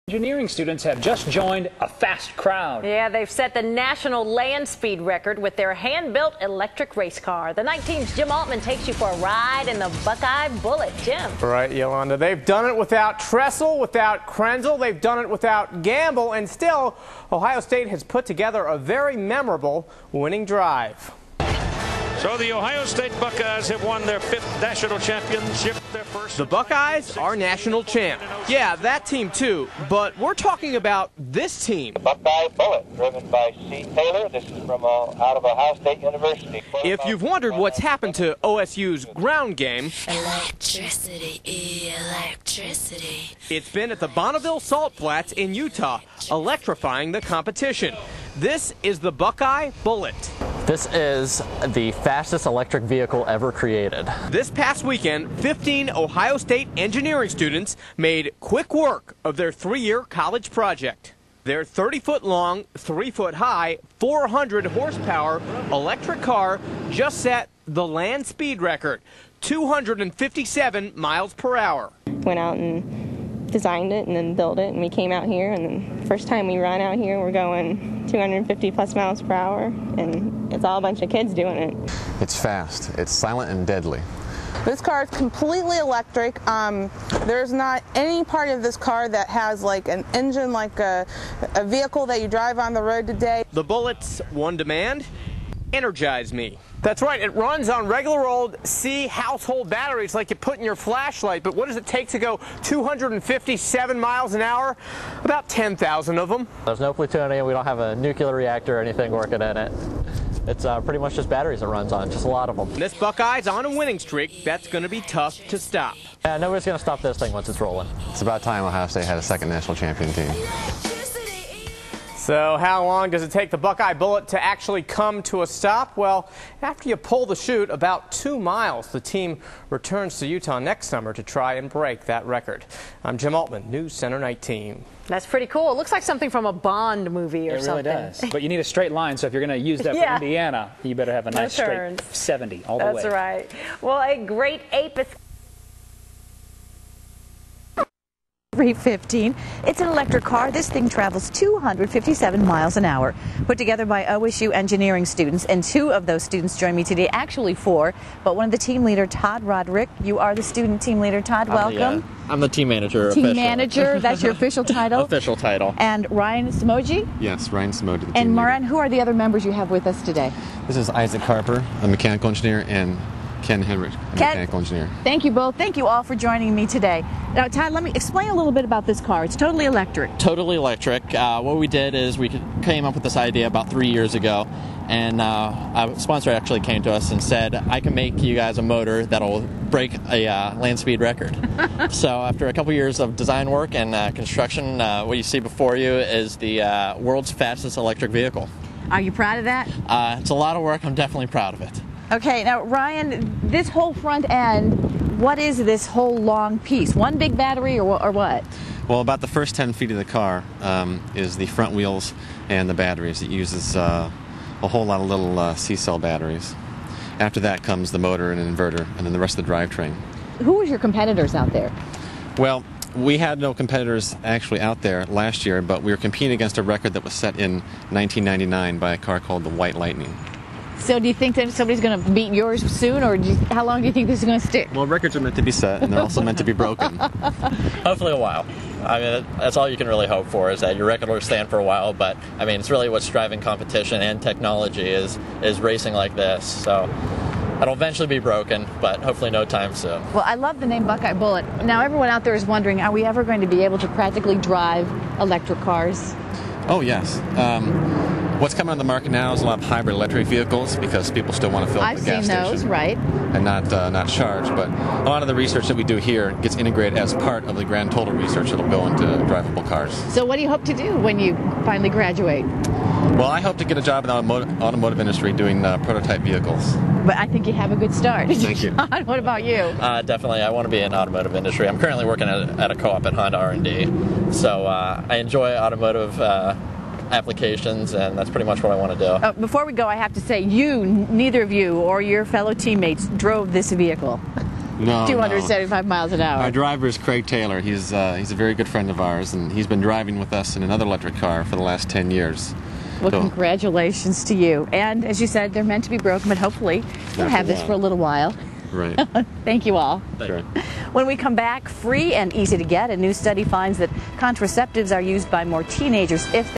Engineering students have just joined a fast crowd. Yeah, they've set the national land speed record with their hand-built electric race car. The 19's Jim Altman takes you for a ride in the Buckeye Bullet. Jim. Right, Yolanda. They've done it without Tressel, without Krenzel. They've done it without Gamble. And still, Ohio State has put together a very memorable winning drive. So the Ohio State Buckeyes have won their 5th national championship. Their first. The Buckeyes are national champ. Yeah, that team too. But we're talking about this team. Buckeye Bullet, driven by C. Taylor. This is from out of Ohio State University. If you've wondered what's happened to OSU's ground game, Electricity, electricity. It's been at the Bonneville Salt Flats in Utah, electrifying the competition. This is the Buckeye Bullet. This is the fastest electric vehicle ever created. This past weekend, 15 Ohio State engineering students made quick work of their 3-year college project. Their 30-foot long, 3-foot high, 400 horsepower electric car just set the land speed record, 257 miles per hour. Went out and designed it and then built it, and we came out here, and then first time we run out here, we're going 250 plus miles per hour, and it's all a bunch of kids doing it. It's fast, it's silent and deadly. This car is completely electric. There's not any part of this car that has like an engine like a vehicle that you drive on the road today. The Bullet's one demand: energize me. That's right, it runs on regular old C household batteries like you put in your flashlight, but what does it take to go 257 miles an hour? About 10,000 of them. There's no plutonium, we don't have a nuclear reactor or anything working in it. It's pretty much just batteries it runs on, just a lot of them. This Buckeye's on a winning streak. That's going to be tough to stop. Yeah, nobody's going to stop this thing once it's rolling. It's about time Ohio State had a second national champion team. So how long does it take the Buckeye Bullet to actually come to a stop? Well, after you pull the chute about 2 miles, the team returns to Utah next summer to try and break that record. I'm Jim Altman, News Center 19. That's pretty cool. It looks like something from a Bond movie or something. It really does. But you need a straight line, so if you're going to use that for Indiana, you better have a nice straight 70 all the way. That's right. Well, a great ape. 315. It's an electric car. This thing travels 257 miles an hour. Put together by OSU engineering students, and 2 of those students join me today, actually 4, but one of the team leader, Todd Roderick. You are the student team leader. Todd, welcome. I'm the team manager. Team manager, that's your official title? Official title. And Ryan Smoji? Yes, Ryan Smoji. And Moran, who are the other members you have with us today? This is Isaac Harper, a mechanical engineer, and Ken Henrich, a mechanical engineer. Thank you both. Thank you all for joining me today. Now, Todd, let me explain a little bit about this car. It's totally electric. Totally electric. What we did is we came up with this idea about 3 years ago, and a sponsor actually came to us and said, I can make you guys a motor that'll break a land speed record. So after a couple years of design work and construction, what you see before you is the world's fastest electric vehicle. Are you proud of that? It's a lot of work. I'm definitely proud of it. Okay, now Ryan, this whole front end, what is this whole long piece? One big battery or what? Well, about the first 10 feet of the car is the front wheels and the batteries. It uses a whole lot of little C-cell batteries. After that comes the motor and an inverter, and then the rest of the drivetrain. Who was your competitors out there? Well, we had no competitors actually out there last year, but we were competing against a record that was set in 1999 by a car called the White Lightning. So do you think that somebody's going to beat yours soon, or how long do you think this is going to stick? Well, records are meant to be set, and they're also meant to be broken. Hopefully a while. I mean, that's all you can really hope for, is that your record will stand for a while, but I mean, it's really what's driving competition and technology is racing like this. So it'll eventually be broken, but hopefully no time soon. Well, I love the name Buckeye Bullet. Now everyone out there is wondering, are we ever going to be able to practically drive electric cars? Oh, yes. What's coming on the market now is a lot of hybrid electric vehicles, because people still want to fill up the gas station. I've seen those, right. And not charge. But a lot of the research that we do here gets integrated as part of the grand total research that'll go into drivable cars. So what do you hope to do when you finally graduate? Well, I hope to get a job in the automotive industry doing prototype vehicles. But I think you have a good start. Thank you. What about you? Definitely, I want to be in automotive industry. I'm currently working at a co-op at Honda R&D, so I enjoy automotive applications, and that's pretty much what I want to do. Before we go, I have to say, neither of you or your fellow teammates drove this vehicle. No, 275 miles an hour. Our driver is Craig Taylor. He's a very good friend of ours, and he's been driving with us in another electric car for the last 10 years. Well, congratulations to you. And as you said, they're meant to be broken, but hopefully we'll have this for a little while. Right. Thank you all. Sure. When we come back, free and easy to get, a new study finds that contraceptives are used by more teenagers if